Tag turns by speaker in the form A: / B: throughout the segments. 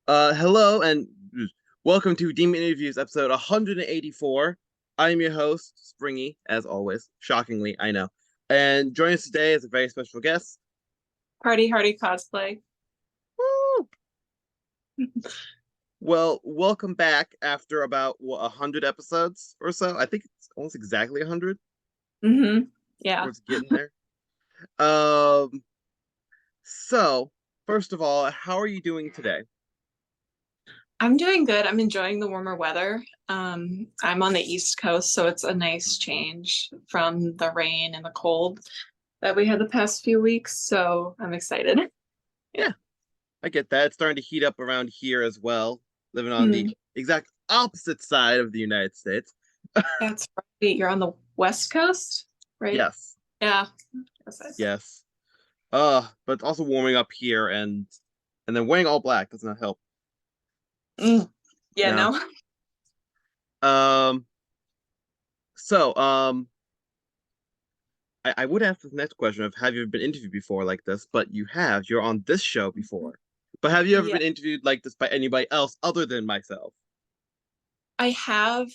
A: Hello and welcome to Demon Interviews episode 184. I am your host, Springy, as always. Shockingly, I know. And joining us today is a very special guest.
B: Party Hardy cosplay.
A: Woo! Well, welcome back after about 100 episodes or so. I think it's almost exactly 100.
B: Yeah.
A: Or it's getting there. Um, so first of all, how are you doing today?
B: I'm doing good. I'm enjoying the warmer weather. I'm on the East Coast, so it's a nice change from the rain and the cold that we had the past few weeks. So I'm excited. Yeah.
A: Yeah, I get that. It's starting to heat up around here as well, living on the
B: Mm,
A: exact opposite side of the United States.
B: that's right. You're on the West Coast, right?
A: Yes,
B: Yeah. That's it.
A: yes. But it's also warming up here, and then wearing all black does not help.
B: Mm, yeah,
A: No.
B: no.
A: Um. So, I would ask this next question of have you ever been interviewed before like this? But you have. You're on this show before. But have you ever
B: Yeah.
A: been interviewed like this by anybody else other than myself?
B: I have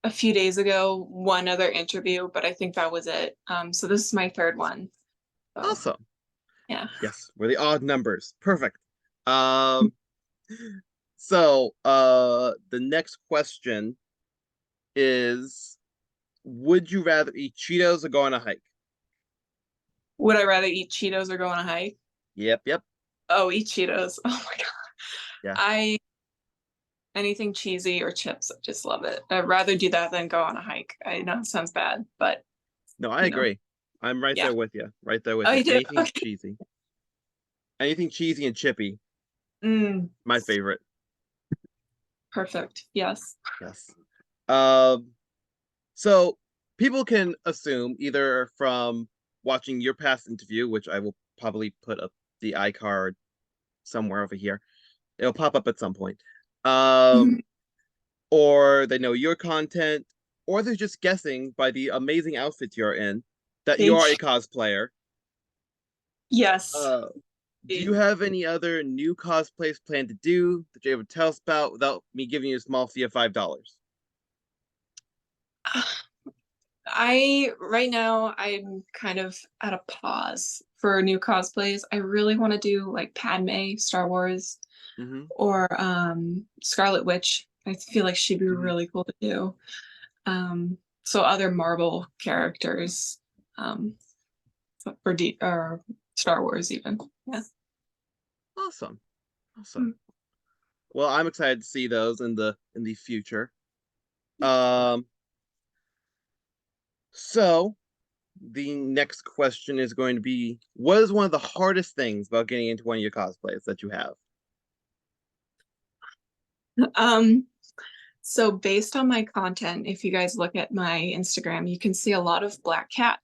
B: a few days ago one other interview, but I think that was it. So this is my third one. So
A: Awesome.
B: yeah.
A: Yes, we're the odd numbers. Perfect. Um. The next question is, would you rather eat Cheetos or go on a hike?
B: Would I rather eat Cheetos or go on a hike?
A: Yep, yep.
B: Oh, eat Cheetos. Oh my God.
A: Yeah.
B: I anything cheesy or chips, I just love it. I'd rather do that than go on a hike. I know it sounds bad, but
A: No, I
B: you know,
A: agree. I'm right
B: yeah.
A: there with you. Right there with
B: Oh,
A: you.
B: you do? Okay.
A: Anything cheesy and chippy,
B: Mm,
A: my favorite.
B: perfect. Yes.
A: Yes. Um, so people can assume either from watching your past interview, which I will probably put up the iCard somewhere over here. It'll pop up at some point. Um, or they know your content, or they're just guessing by the amazing outfits you're in that you
B: Thank
A: are
B: you.
A: a cosplayer.
B: Yes.
A: Uh, do you have any other new cosplays planned to do that you're able to tell us about without me giving you a small fee of $5?
B: I right now I'm kind of at a pause for new cosplays. I really want to do like Padme, Star Wars,
A: Mm-hmm.
B: or Scarlet Witch. I feel like she'd be
A: Mm-hmm.
B: really cool to do. So other Marvel characters, um, or Star Wars even. Yeah.
A: Awesome. Awesome.
B: Mm.
A: Well, I'm excited to see those in the future. Um, so the next question is going to be, what is one of the hardest things about getting into one of your cosplays that you have?
B: Um, so based on my content, if you guys look at my Instagram, you can see a lot of Black Cat.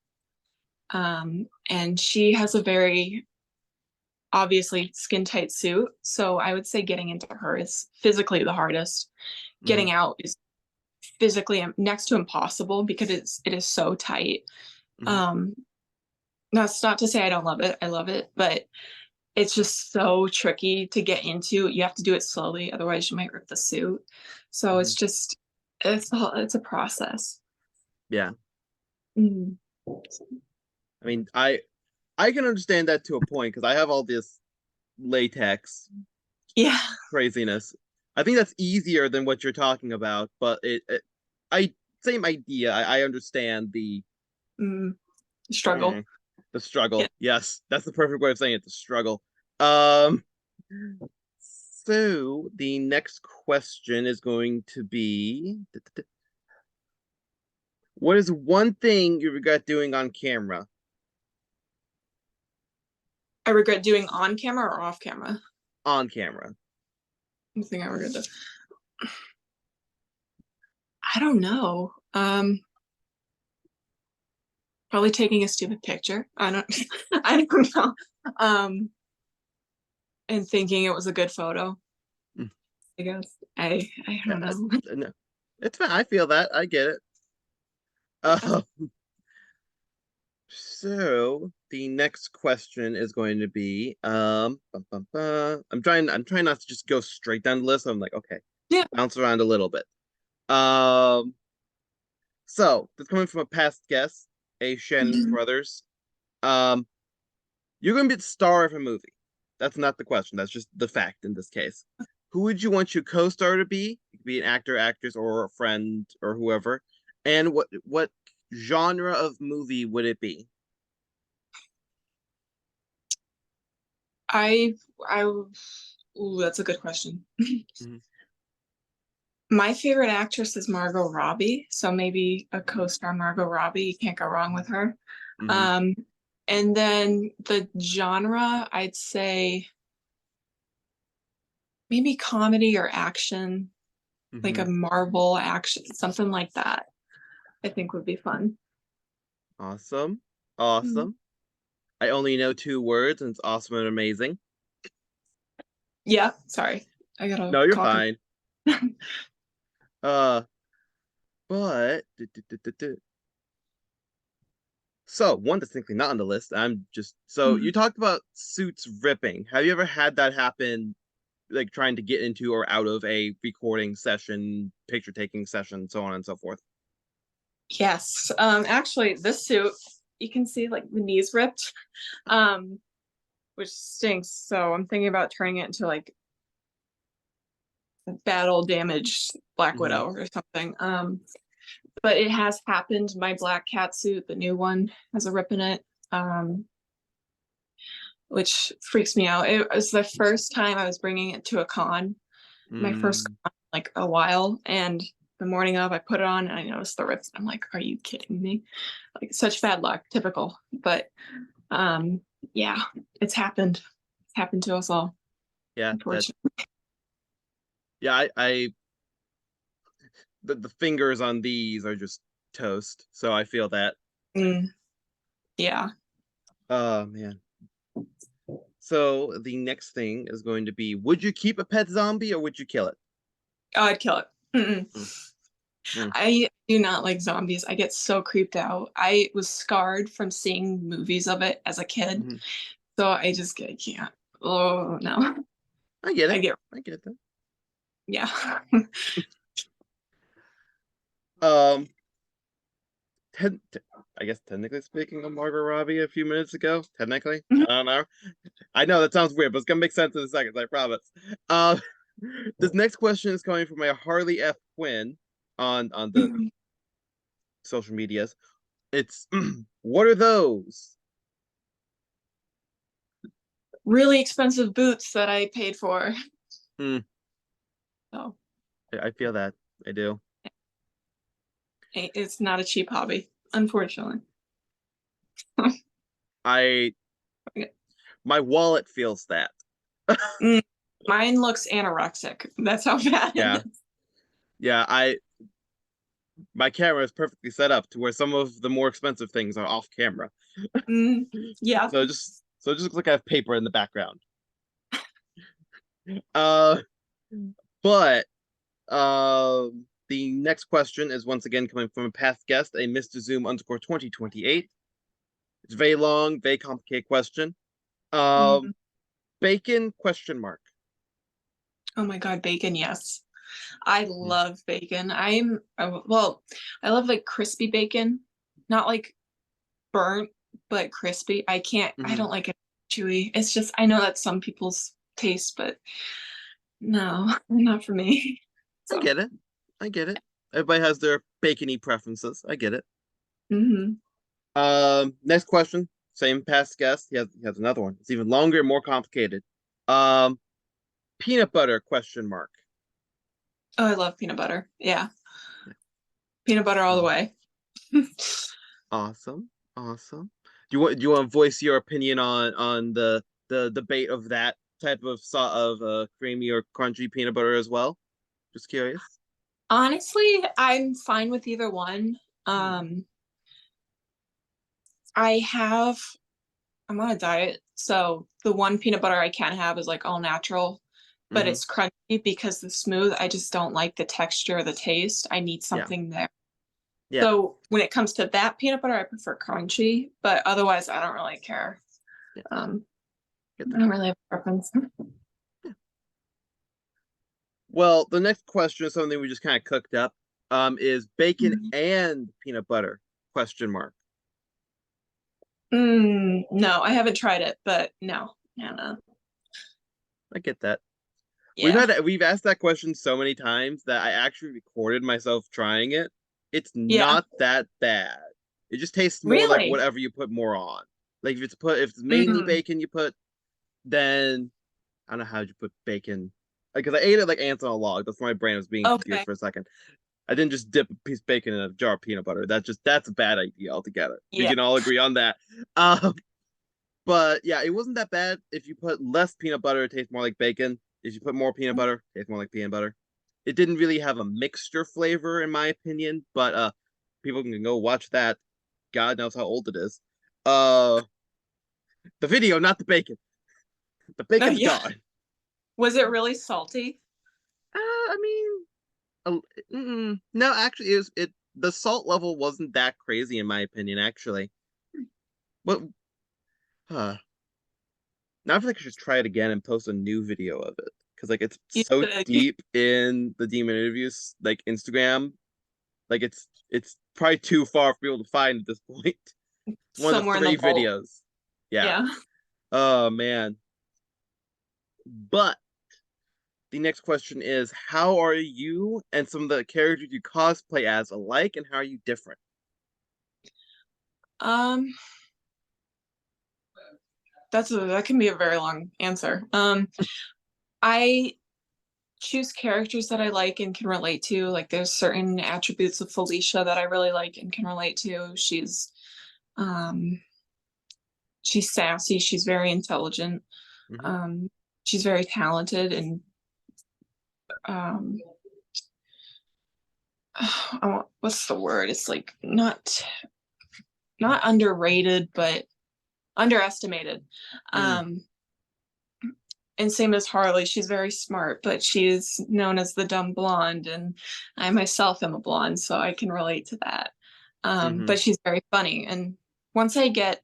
B: And she has a very obviously skin tight suit. So I would say getting into her is physically the hardest.
A: Mm-hmm.
B: Getting out is physically next to impossible because it is so tight.
A: Mm-hmm.
B: Um, that's not to say I don't love it. I love it, but it's just so tricky to get into. You have to do it slowly, otherwise you might rip the suit. So
A: Mm-hmm.
B: it's a process.
A: Yeah.
B: Mm.
A: I mean, I can understand that to a point because I have all this latex
B: Yeah.
A: craziness. I think that's easier than what you're talking about, but I same idea. I understand
B: Mm. Struggle.
A: mm, the struggle.
B: Yeah.
A: Yes, that's the perfect way of saying it. The struggle. Um. So the next question is going to be, what is one thing you regret doing on camera?
B: I regret doing on camera or off camera.
A: On camera.
B: I think I regret that. I don't know. Probably taking a stupid picture. I don't I don't know. Um, and thinking it was a good photo,
A: Mm,
B: I guess. I don't
A: yeah,
B: know.
A: no, it's fine. I feel that. I get it.
B: Yeah.
A: Uh, So the next question is going to be I'm trying not to just go straight down the list. I'm like, okay,
B: Yeah.
A: bounce around a little bit. Um so this coming from a past guest, a Shannon
B: Mhm.
A: Brothers. Um you're gonna be the star of a movie. That's not the question, that's just the fact in this case. Who would you want your co-star to be? It could be an actor, actress, or a friend or whoever. And what genre of movie would it be?
B: I I ooh, that's a good question.
A: Mhm.
B: My favorite actress is Margot Robbie, so maybe a co-star Margot Robbie. You can't go wrong with her.
A: Mhm.
B: Um, and then the genre, I'd say maybe comedy or action, like a
A: Mhm.
B: Marvel action, something like that. I think would be fun.
A: Awesome.
B: Mhm.
A: Awesome. I only know two words and it's awesome and amazing.
B: Yeah, sorry. I got a
A: No, you're
B: cough.
A: fine. Uh, but so one distinctly not on the list. I'm just so you
B: Mhm.
A: talked about suits ripping. Have you ever had that happen, like trying to get into or out of a recording session, picture taking session, so on and so forth?
B: Yes. Actually, this suit, you can see like the knees ripped, um, which stinks. So I'm thinking about turning it into like battle damaged Black
A: Hmm.
B: Widow or something. But it has happened. My black cat suit, the new one, has a rip in it, um, which freaks me out. It was the first time I was bringing it to a con, my first
A: Mm,
B: con in, like a while, and the morning of, I put it on and I noticed the rips. I'm like, are you kidding me? Like such bad luck, typical. But um, yeah, it's happened. It's happened to us all,
A: yeah, that
B: unfortunately.
A: yeah, I the fingers on these are just toast. So I feel that.
B: Mm, yeah.
A: Oh man. So the next thing is going to be: would you keep a pet zombie or would you kill it?
B: Oh, I'd kill it. Mm-mm.
A: Mm, mm,
B: I do not like zombies. I get so creeped out. I was scarred from seeing movies of it as a kid,
A: mhm.
B: so I can't. Oh no,
A: I get
B: I
A: it.
B: get
A: I get that.
B: yeah.
A: Um, ten, t- I guess technically speaking of Margot Robbie a few minutes ago, technically, I don't know. I know that sounds weird, but it's gonna make sense in a second, I promise. Uh, this next question is coming from a Harley F. Quinn on the social medias. It's what are those?
B: Really expensive boots that I paid for.
A: Mm,
B: So
A: I feel that. I do.
B: it's not a cheap hobby, unfortunately.
A: I my wallet feels that.
B: Mm, mine looks anorexic. That's how bad it
A: Yeah.
B: is.
A: Yeah, I my camera is perfectly set up to where some of the more expensive things are off camera.
B: Mm, yeah.
A: So it just looks like I have paper in the background. Uh but the next question is once again coming from a past guest, a Mr. Zoom underscore 2028. It's a very long, very complicated question.
B: Mhm.
A: Bacon question mark.
B: Oh my God, bacon, yes. I
A: Mm,
B: love bacon. Well, I love like crispy bacon, not like burnt, but crispy. I
A: mhm.
B: don't like it chewy. It's just, I know that's some people's taste, but no, not for me.
A: I
B: So,
A: get it. I get it. Everybody has their bacony preferences. I get it.
B: hmm.
A: Next question. Same past guest. He has another one. It's even longer and more complicated. Um, peanut butter question mark.
B: Oh, I love peanut butter. Yeah, peanut butter all the
A: Aw-
B: way.
A: Awesome. Awesome. Do you want to voice your opinion on the debate of that type of creamy or crunchy peanut butter as well? Just curious.
B: Honestly, I'm fine with either one.
A: Hmm.
B: Um, I have, I'm on a diet, so the one peanut butter I can have is like all natural, but
A: Hmm.
B: it's crunchy because the smooth, I just don't like the texture or the taste. I need
A: Yeah.
B: something there.
A: Yeah,
B: So when it comes to that peanut butter, I prefer crunchy, but otherwise I don't really care.
A: yeah,
B: Um,
A: get
B: I
A: that.
B: don't really have a preference.
A: Yeah. Well, the next question is something we just kind of cooked up. Is bacon and peanut butter? Question mark.
B: No, I haven't tried it, but no, Anna.
A: I get that.
B: Yeah.
A: We've asked that question so many times that I actually recorded myself trying it. It's
B: Yeah.
A: not that bad. It just tastes more like
B: Really?
A: whatever you put more on. Like if it's mainly
B: Mm.
A: bacon you put, then I don't know how you put bacon. Because I ate it like ants on a log. That's why my brain was being confused
B: Okay.
A: for a second. I didn't just dip a piece of bacon in a jar of peanut butter. That's a bad idea altogether. We
B: Yeah.
A: can all agree on that. Um, but yeah, it wasn't that bad. If you put less peanut butter, it tastes more like bacon. If you put more peanut butter, it tastes more like peanut butter. It didn't really have a mixture flavor, in my opinion, but people can go watch that. God knows how old it is. Uh, the video, not the bacon. The
B: No,
A: bacon's
B: yeah.
A: gone.
B: Was it really salty?
A: I mean, no, actually, it. The salt level wasn't that crazy, in my opinion. Actually, what? Huh. Now I feel like I should try it again and post a new video of it because like it's
B: You
A: so
B: should.
A: deep in the demon interviews, like Instagram, like it's probably too far for people to find at this point. It's one of the
B: Somewhere in the
A: three
B: vault.
A: videos. Yeah.
B: Yeah.
A: Oh man. But the next question is, how are you and some of the characters you cosplay as alike, and how are you different?
B: Um, that can be a very long answer. I choose characters that I like and can relate to. Like there's certain attributes of Felicia that I really like and can relate to. Um she's sassy, she's very intelligent,
A: Mm-hmm.
B: um, she's very talented and um what's the word? It's like not underrated, but underestimated.
A: Mm,
B: Um and same as Harley, she's very smart, but she's known as the dumb blonde, and I myself am a blonde, so I can relate to that.
A: mm-hmm.
B: But she's very funny, and once I get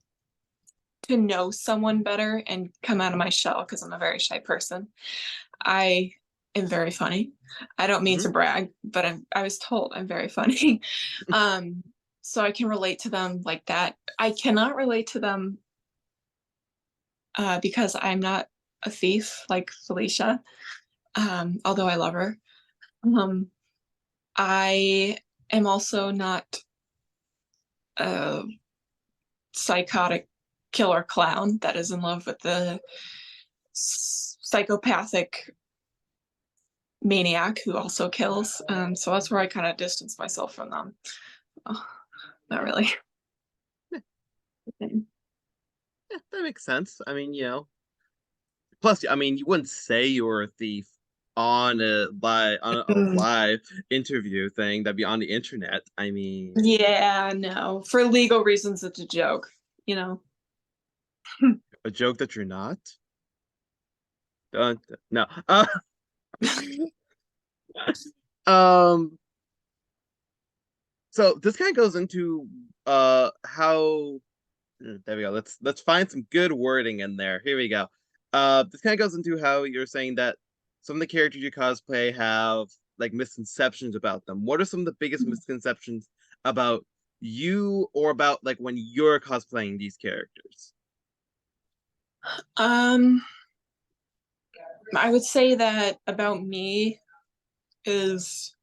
B: to know someone better and come out of my shell, because I'm a very shy person, I am very funny. I don't mean
A: Mm-hmm.
B: to brag, but I was told I'm very funny. um, so I can relate to them like that. I cannot relate to them because I'm not a thief like Felicia, although I love her. Um, I am also not a psychotic killer clown that is in love with the psychopathic maniac who also kills. So that's where I kind of distance myself from them. Oh, not really.
A: Yeah, that makes sense. I mean, plus, I mean, you wouldn't say you were a thief on a live interview thing that'd be on the internet. I mean,
B: Yeah, no. For legal reasons, it's a joke, you know.
A: a joke that you're not. No. Um. So this kind of goes into how. There we go. Let's find some good wording in there. Here we go. This kind of goes into how you're saying that some of the characters you cosplay have like misconceptions about them. What are some of the biggest misconceptions about you or about like when you're cosplaying these characters?
B: um, I would say that about me is,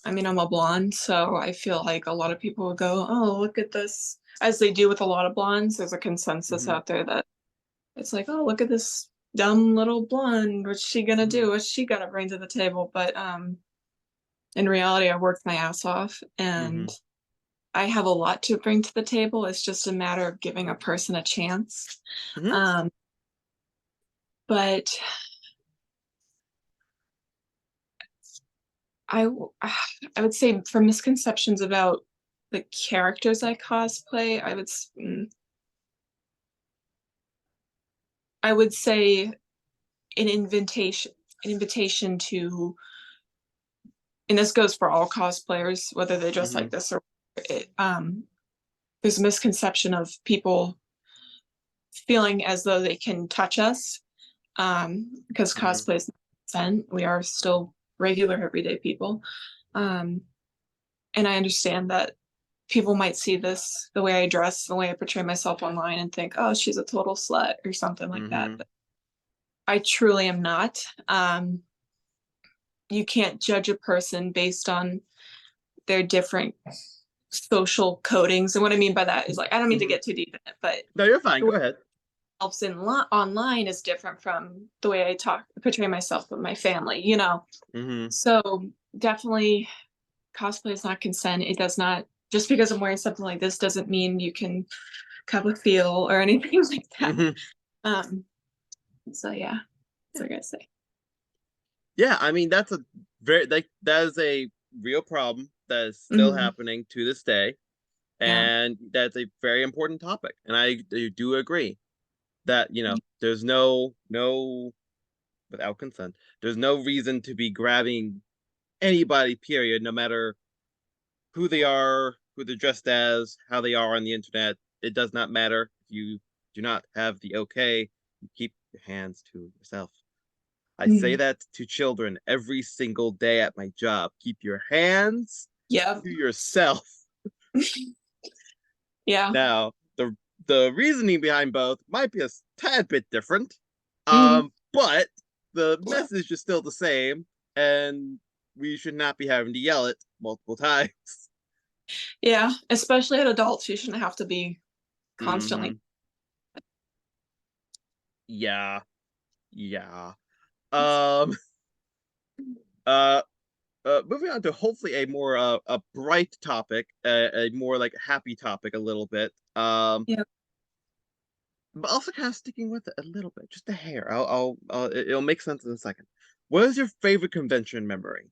B: I mean, I'm a blonde, so I feel like a lot of people will go, "Oh, look at this," as they do with a lot of blondes. There's a consensus
A: Mm-hmm.
B: out there that it's like, "Oh, look at this dumb little blonde. What's she gonna
A: Mm-hmm.
B: do? What's she gonna bring to the table?" But in reality, I worked my ass off,
A: Mm-hmm.
B: and I have a lot to bring to the table. It's just a matter of giving a person a chance.
A: Mm-hmm.
B: Um, but I, I would say for misconceptions about the characters I cosplay, I would say an invitation to and this goes for all cosplayers, whether they dress
A: Mm-hmm.
B: like this or it, there's a misconception of people feeling as though they can touch us, because
A: Mm-hmm.
B: cosplay is not consent. We are still regular everyday people. Um, and I understand that people might see this, the way I dress, the way I portray myself online, and think, oh, she's a total slut or something like that.
A: Mm-hmm.
B: But I truly am not. You can't judge a person based on their different social codings. And what I mean by that is, like, I don't mean to
A: Mm-hmm.
B: get too deep in it, but
A: No, you're fine.
B: the way
A: Go ahead.
B: helps in online is different from the way I talk, portray myself with my family, you know?
A: Mm-hmm.
B: So definitely cosplay is not consent. It does not, just because I'm wearing something like this doesn't mean you can cup a feel or anything like that.
A: Mm-hmm.
B: Um, so yeah, that's
A: Yeah.
B: what I gotta say.
A: Yeah, I mean that's a that is a real problem that is still
B: Mhm.
A: happening to this day,
B: Yeah.
A: and that's a very important topic. And I do agree that there's no without consent, there's no reason to be grabbing anybody. Period. No matter who they are, who they're dressed as, how they are on the internet. It does not matter if you do not have the okay. You keep your hands to yourself. I say
B: Mhm.
A: that to children every single day at my job. Keep your hands
B: Yep.
A: to yourself.
B: Yeah.
A: Now, the reasoning behind both might be a tad bit different,
B: Mhm.
A: but the message is still the same, and we should not be having to yell it multiple times.
B: Yeah. Especially at adults, you shouldn't have to be constantly.
A: Mm-hmm. Yeah, yeah. Um. Uh. Moving on to hopefully a more a bright topic, a more like happy topic, a little bit.
B: Yeah.
A: But also kind of sticking with it a little bit, just a hair. It'll make sense in a second. What is your favorite convention memory?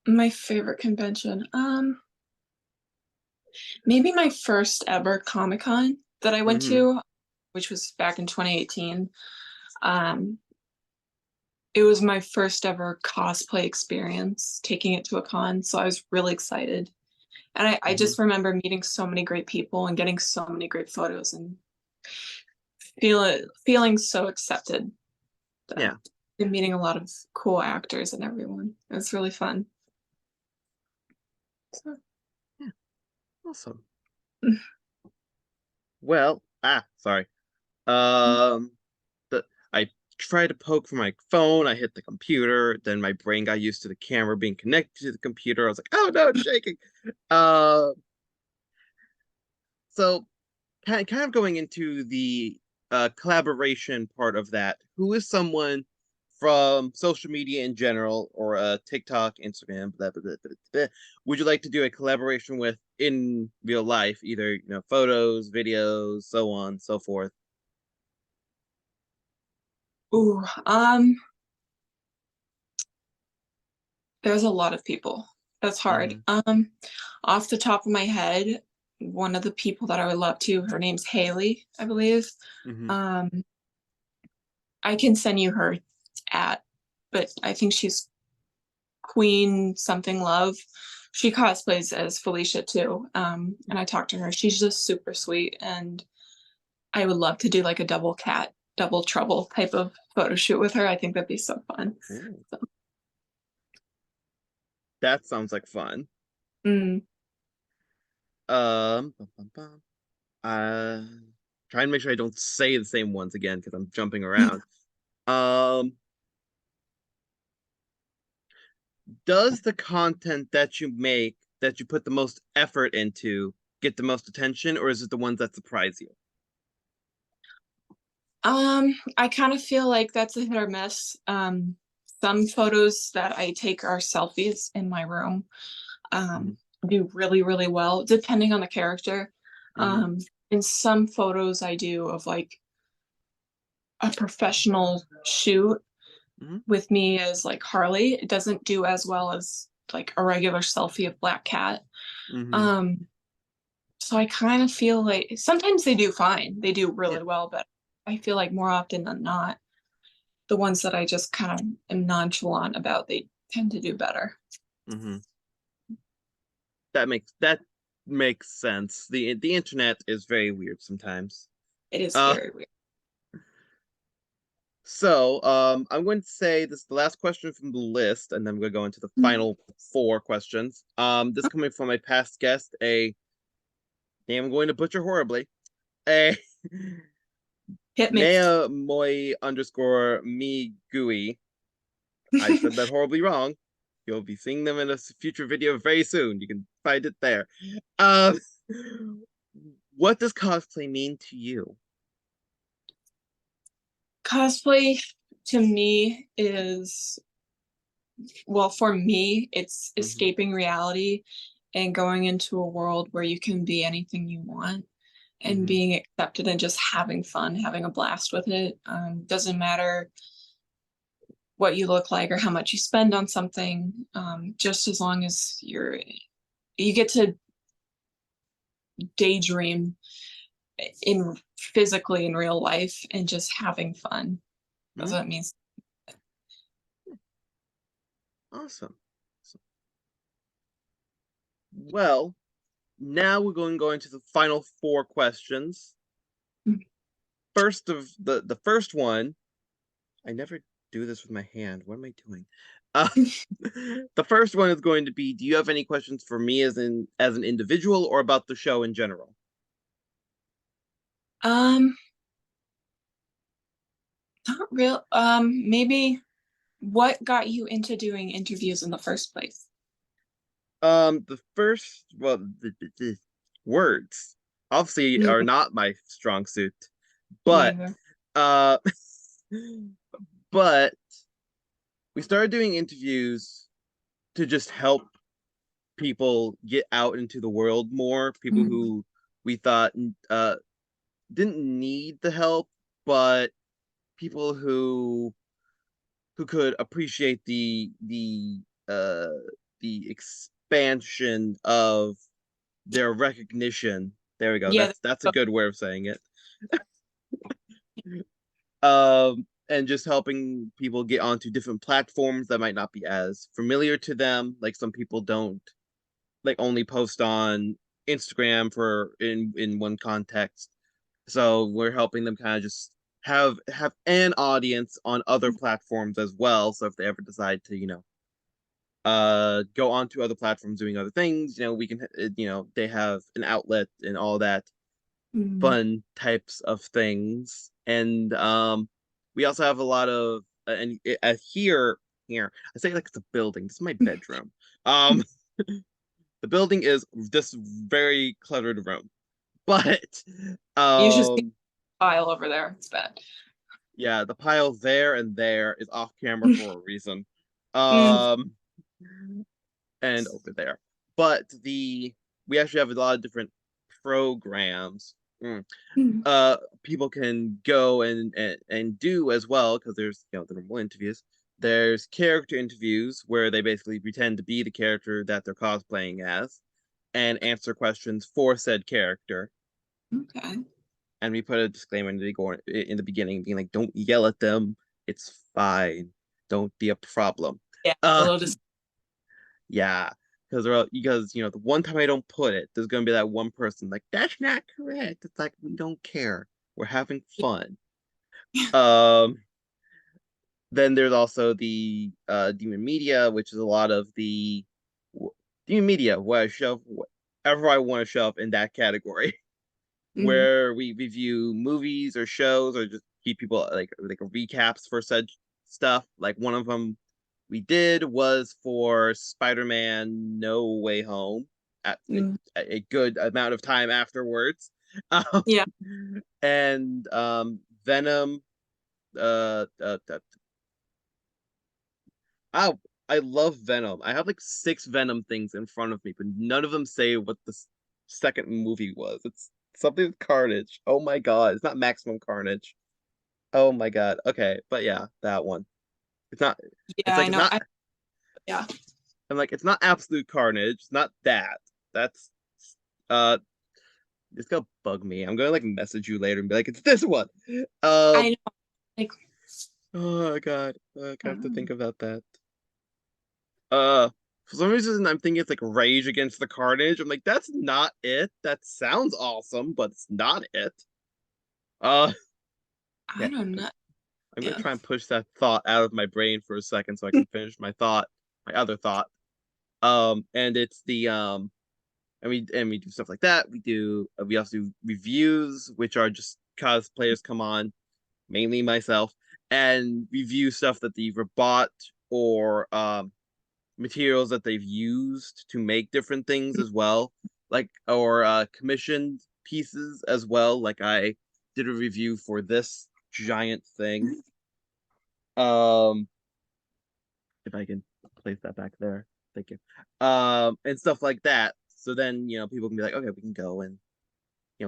B: My favorite convention. Maybe my first ever Comic Con that I went
A: Mm-hmm.
B: to, which was back in 2018. Um, it was my first ever cosplay experience taking it to a con, so I was really excited. And I
A: Mm-hmm.
B: just remember meeting so many great people and getting so many great photos and feeling so accepted,
A: Yeah.
B: and meeting a lot of cool actors and everyone. It was really fun. So,
A: Yeah. Awesome. Well, sorry. Um, I tried to poke for my phone. I hit the computer. Then my brain got used to the camera being connected to the computer. I was like, oh no, it's shaking. Uh, so kind of going into the collaboration part of that, who is someone from social media in general, or TikTok, Instagram, blah, blah, blah, blah, blah, would you like to do a collaboration with in real life, either photos, videos, so on, so forth?
B: ooh, there's a lot of people. That's hard.
A: Mm-hmm.
B: Off the top of my head, one of the people that I would love to, her name's Haley, I believe.
A: Mm-hmm.
B: Um, I can send you her at, but I think she's Queen something love. She cosplays as Felicia too. And I talked to her. She's just super sweet, and I would love to do like a double cat, double trouble type of photo shoot with her. I think that'd be so fun.
A: Ooh,
B: So,
A: that sounds like fun.
B: mm,
A: Bum, bum, bum. Trying to make sure I don't say the same ones again because I'm jumping around. Um, does the content that you make, that you put the most effort into, get the most attention, or is it the ones that surprise you?
B: I kind of feel like that's a hit or miss. Some photos that I take are selfies in my room,
A: Mm-hmm.
B: um, do really, really well, depending on the character.
A: Mm-hmm.
B: Um, in some photos I do of like a professional shoot
A: Mm-hmm.
B: with me as like Harley, it doesn't do as well as like a regular selfie of Black Cat.
A: Mm-hmm.
B: Um, so I kind of feel like sometimes they do fine, they do
A: Yeah.
B: really well, but I feel like more often than not, the ones that I just kind of am nonchalant about, they tend to do better.
A: Hmm. That makes sense. The internet is very weird sometimes.
B: It is
A: Uh,
B: very weird.
A: I'm going to say this is the last question from the list, and then I'm going to go into the final four questions. This coming from my past guest, a name I'm going to butcher horribly, a
B: Hit me.
A: Nea Moi underscore me gooey. I said that horribly wrong. You'll be seeing them in a future video very soon. You can find it there. Um, what does cosplay mean to you?
B: Cosplay to me is, well, for me, it's
A: Hmm.
B: escaping reality and going into a world where you can be anything you want and
A: Hmm.
B: being accepted and just having fun, having a blast with it. Doesn't matter what you look like or how much you spend on something, just as long as you get to daydream in physically in real life and just having fun. That's
A: Hmm.
B: what it means.
A: Awesome. Well, now we're going to go into the final four questions. First of the first one, I never do this with my hand. What am I doing? Uh, the first one is going to be: do you have any questions for me as an individual or about the show in general?
B: Um, Not real. Maybe what got you into doing interviews in the first place?
A: The first, well, the words obviously
B: Mm,
A: are not my strong suit,
B: me
A: but
B: either.
A: uh, but we started doing interviews to just help people get out into the world more. People
B: Mm,
A: who we thought didn't need the help, but people who could appreciate uh the expansion of their recognition. There we go.
B: yeah.
A: That's a good way of saying it. And just helping people get onto different platforms that might not be as familiar to them. Like some people don't like only post on Instagram for in one context. So we're helping them kind of just have an audience on other platforms as well. So if they ever decide to, go on to other platforms doing other things, we can, they have an outlet and all that
B: Mm,
A: fun types of things. And we also have a lot of and here I say like it's a building. This is my bedroom. Um, the building is this very cluttered room, but
B: you should see
A: um,
B: the file over there. It's bad.
A: yeah, the pile there and there is off camera for a reason.
B: Mm,
A: Um, and over there. But the we actually have a lot of different programs.
B: mm,
A: People can go and do as well because there's the normal interviews. There's character interviews where they basically pretend to be the character that they're cosplaying as and answer questions for said character.
B: okay.
A: And we put a disclaimer in the beginning, being like, "Don't yell at them. It's fine. Don't be a problem."
B: Yeah. A
A: Uh,
B: little just.
A: yeah, because the one time I don't put it, there's gonna be that one person like, "That's not correct." It's like we don't care. We're having fun. Um, then there's also the Demon Media, which is a lot of the Demon Media, where I shove whatever I want to shove in that category,
B: Mm,
A: where we review movies or shows or just keep people like recaps for said stuff. Like one of them we did was for Spider-Man No Way Home at
B: mm,
A: a good amount of time afterwards. Um,
B: yeah.
A: and Venom I I love Venom. I have like six Venom things in front of me, but none of them say what the second movie was. It's something with Carnage. Oh my god, it's not Maximum Carnage. Oh my god. Okay, but yeah, that one. It's not.
B: Yeah.
A: It's like
B: I
A: it's
B: know.
A: not.
B: Yeah.
A: I'm like it's not Absolute Carnage. It's not that. That's uh. It's gonna bug me. I'm gonna like message you later and be like, it's this one.
B: I
A: Um.
B: know. Like.
A: Oh God, I have to think
B: Mm.
A: about that. Uh, for some reason, I'm thinking it's like Rage Against the Carnage. I'm like, that's not it. That sounds awesome, but it's not it. Uh,
B: I
A: yeah,
B: don't know.
A: I'm gonna
B: Yeah.
A: try and push that thought out of my brain for a second so I can finish my thought, my other thought. And it's the and we do stuff like that. We also do reviews, which are just cosplayers come on, mainly myself, and review stuff that they've bought or materials that they've used to make different things as well, like or commissioned pieces as well. Like I did a review for this giant thing. Um, if I can place that back there, thank you. And stuff like that. So then people can be like, okay, we can go and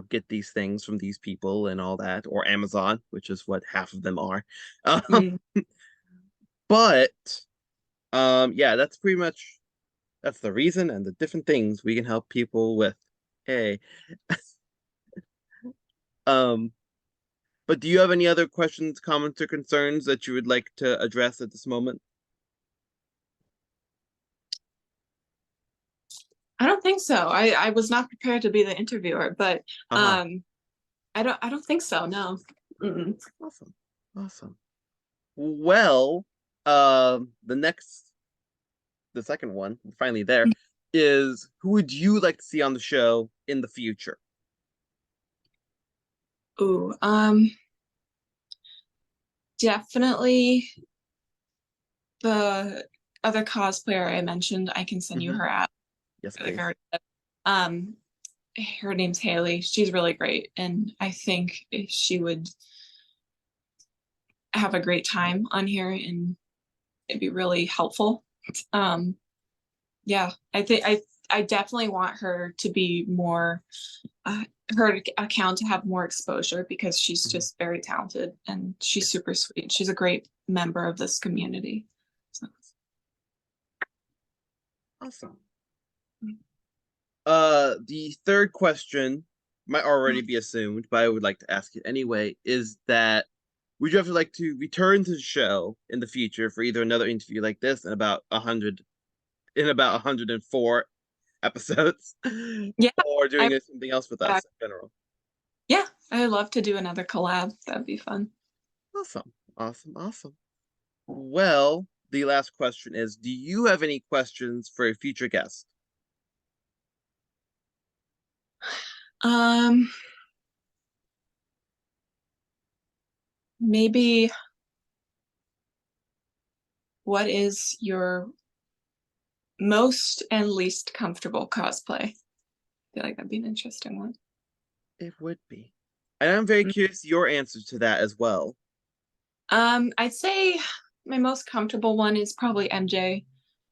A: get these things from these people and all that, or Amazon, which is what half of them are. Um,
B: Mm.
A: but yeah, that's the reason and the different things we can help people with. Hey, um, but do you have any other questions, comments, or concerns that you would like to address at this moment?
B: I don't think so. I was not prepared to be the interviewer, but
A: Uh-huh.
B: um I don't think so. No. Mm-mm.
A: Awesome. Awesome. Well, the second one, finally there, is who would you like to see on the show in the future?
B: Ooh, definitely the other cosplayer I mentioned. I can send you
A: Hmm.
B: her app.
A: Yes,
B: Like
A: please.
B: her, um, her name's Haley. She's really great, and I think she would have a great time on here, and it'd be really helpful. Um, yeah, I definitely want her to be more uh, her account to have more exposure because she's
A: Mhm.
B: just very talented and she's
A: Yeah.
B: super sweet. She's a great member of this community. So,
A: Awesome. The third question might already be assumed, but I would like to ask it anyway, is that would you ever like to return to the show in the future for either another interview like this in about 104 episodes,
B: yeah,
A: or
B: I
A: doing something else with
B: uh,
A: us in general?
B: yeah, I would love to do another collab. That'd be fun.
A: Awesome. Awesome. Awesome. Well, the last question is, do you have any questions for a future guest?
B: Um, maybe what is your most and least comfortable cosplay? I feel like that'd be an interesting one.
A: It would be. And I'm very curious your answer to that as well.
B: I'd say my most comfortable one is probably MJ,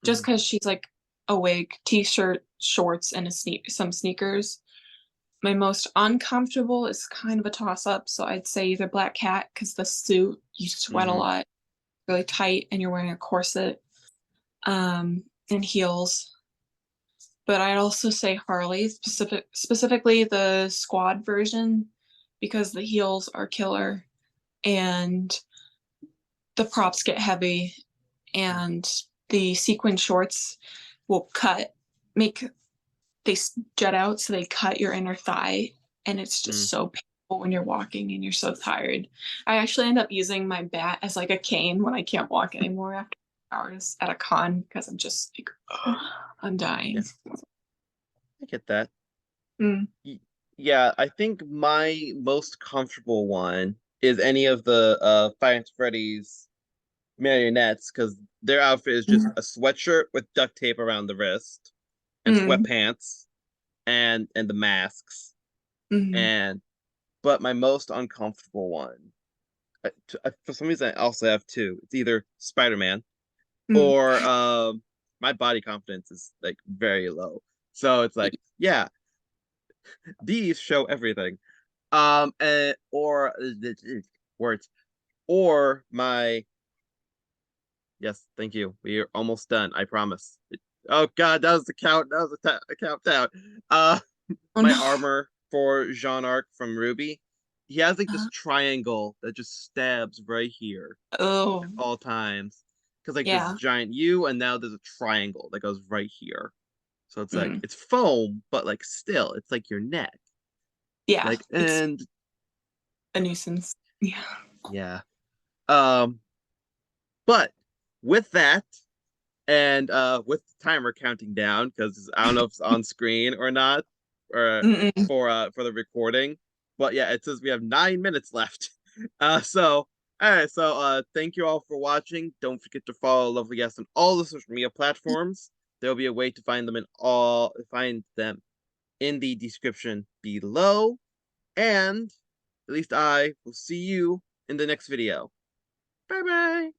B: just
A: Mhm.
B: because she's like a wig, t-shirt, shorts, and some sneakers. My most uncomfortable is kind of a toss-up, so I'd say either Black Cat because the suit you sweat a
A: Mhm.
B: lot, really tight, and you're wearing a corset, and heels. But I'd also say Harley, specifically the squad version, because the heels are killer and the props get heavy and the sequin shorts will make they jut out, so they cut your inner thigh, and it's just
A: Mhm.
B: so painful when you're walking and you're so tired. I actually end up using my bat as like a cane when I can't walk anymore after hours at a con because I'm just like, I'm dying.
A: Yeah, I get that.
B: Mm.
A: Y- Yeah, I think my most comfortable one is any of the Five Nights at Freddy's marionettes because their outfit is just
B: Mm.
A: a sweatshirt with duct tape around the wrist and
B: Mm.
A: sweatpants and the masks.
B: Mm.
A: And but my most uncomfortable one, for some reason, I also have two. It's either Spider-Man
B: Mm.
A: or my body confidence is like very low. So it's like, yeah, these show everything. Or words or my yes, thank you. We are almost done. I promise. Oh God, that was the count. That was the countdown. Uh,
B: Oh
A: my
B: no.
A: armor for Jean Arc from Ruby. he has like this
B: Uh,
A: triangle that just stabs right here
B: oh,
A: at all times. Because like there's a
B: yeah.
A: giant U and now there's a triangle that goes right here. So it's like
B: Mm,
A: it's foam, but like still, it's like your neck.
B: yeah,
A: Like
B: it's
A: and
B: a nuisance. Yeah.
A: yeah. Um, but with that, and with the timer counting down, because I don't know if it's on screen or not, or
B: Mm-mm.
A: for the recording. But yeah, it says we have 9 minutes left. So all right, so thank you all for watching. Don't forget to follow Lovely Guest on all the social media platforms. There'll be a way to find them in the description below. And at least I will see you in the next video. Bye bye.